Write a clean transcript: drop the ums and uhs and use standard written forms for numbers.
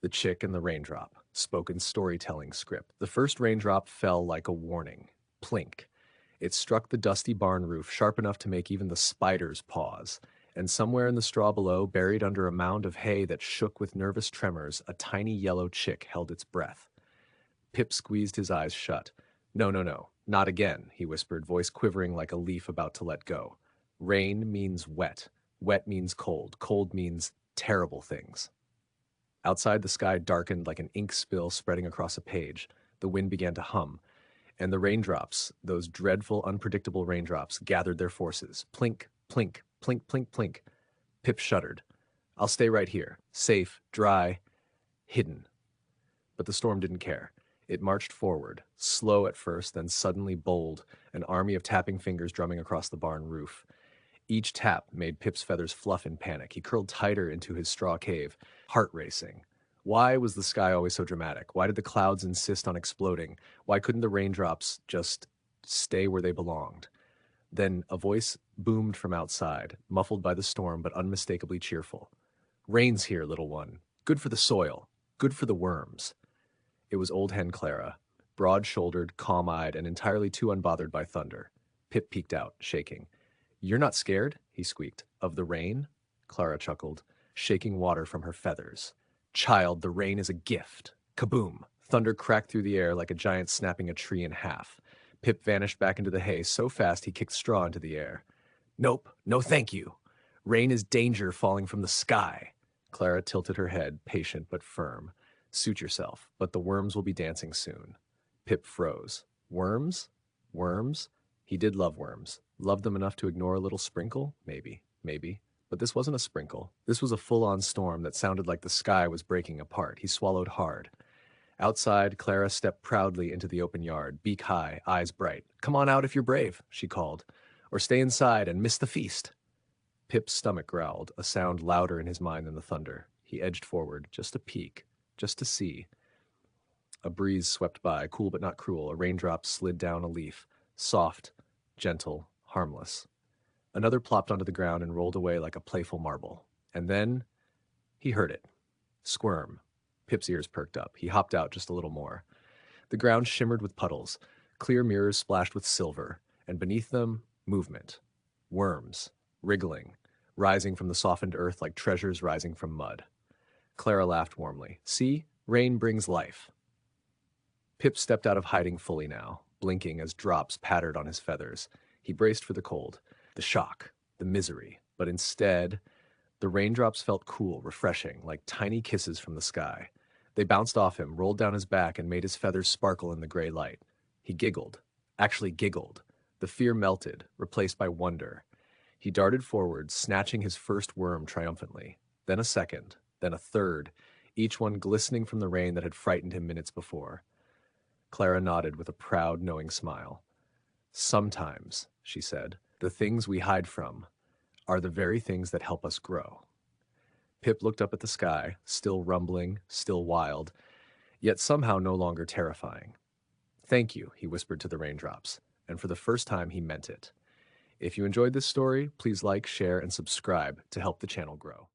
The Chick and the Raindrop, spoken storytelling script. The first raindrop fell like a warning. Plink. It struck the dusty barn roof sharp enough to make even the spiders pause. And somewhere in the straw below, buried under a mound of hay that shook with nervous tremors, a tiny yellow chick held its breath. Pip squeezed his eyes shut. No, no, no, not again, he whispered, voice quivering like a leaf about to let go. Rain means wet. Wet means cold. Cold means terrible things. Outside, the sky darkened like an ink spill spreading across a page. The wind began to hum, and the raindrops, those dreadful, unpredictable raindrops, gathered their forces. Plink, plink, plink, plink, plink. Pip shuddered. I'll stay right here, safe, dry, hidden. But the storm didn't care. It marched forward, slow at first, then suddenly bold, an army of tapping fingers drumming across the barn roof. Each tap made Pip's feathers fluff in panic. He curled tighter into his straw cave, heart racing. Why was the sky always so dramatic? Why did the clouds insist on exploding? Why couldn't the raindrops just stay where they belonged? Then a voice boomed from outside, muffled by the storm but unmistakably cheerful. Rain's here, little one. Good for the soil. Good for the worms. It was old hen Clara, broad-shouldered, calm-eyed, and entirely too unbothered by thunder. Pip peeked out, shaking. You're not scared? He squeaked. Of the rain? Clara chuckled, shaking water from her feathers. Child, the rain is a gift. Kaboom! Thunder cracked through the air like a giant snapping a tree in half. Pip vanished back into the hay so fast he kicked straw into the air. Nope, no thank you. Rain is danger falling from the sky. Clara tilted her head, patient but firm. Suit yourself, but the worms will be dancing soon. Pip froze. Worms? Worms? He did love worms. Loved them enough to ignore a little sprinkle? Maybe, maybe. But this wasn't a sprinkle. This was a full-on storm that sounded like the sky was breaking apart. He swallowed hard. Outside, Clara stepped proudly into the open yard, beak high, eyes bright. Come on out if you're brave, she called. Or stay inside and miss the feast. Pip's stomach growled, a sound louder in his mind than the thunder. He edged forward, just a peek, just to see. A breeze swept by, cool but not cruel. A raindrop slid down a leaf, soft, gentle, harmless. Another plopped onto the ground and rolled away like a playful marble. And then he heard it. Squirm. Pip's ears perked up. He hopped out just a little more. The ground shimmered with puddles. Clear mirrors splashed with silver. And beneath them, movement. Worms. Wriggling. Rising from the softened earth like treasures rising from mud. Clara laughed warmly. See? Rain brings life. Pip stepped out of hiding fully now, blinking as drops pattered on his feathers. He braced for the cold, the shock, the misery. But instead, the raindrops felt cool, refreshing, like tiny kisses from the sky. They bounced off him, rolled down his back, and made his feathers sparkle in the gray light. He giggled, actually giggled. The fear melted, replaced by wonder. He darted forward, snatching his first worm triumphantly. Then a second, then a third, each one glistening from the rain that had frightened him minutes before. Clara nodded with a proud, knowing smile. Sometimes, she said, the things we hide from are the very things that help us grow. Pip looked up at the sky, still rumbling, still wild, yet somehow no longer terrifying. Thank you, he whispered to the raindrops, and for the first time he meant it. If you enjoyed this story, please like, share, and subscribe to help the channel grow.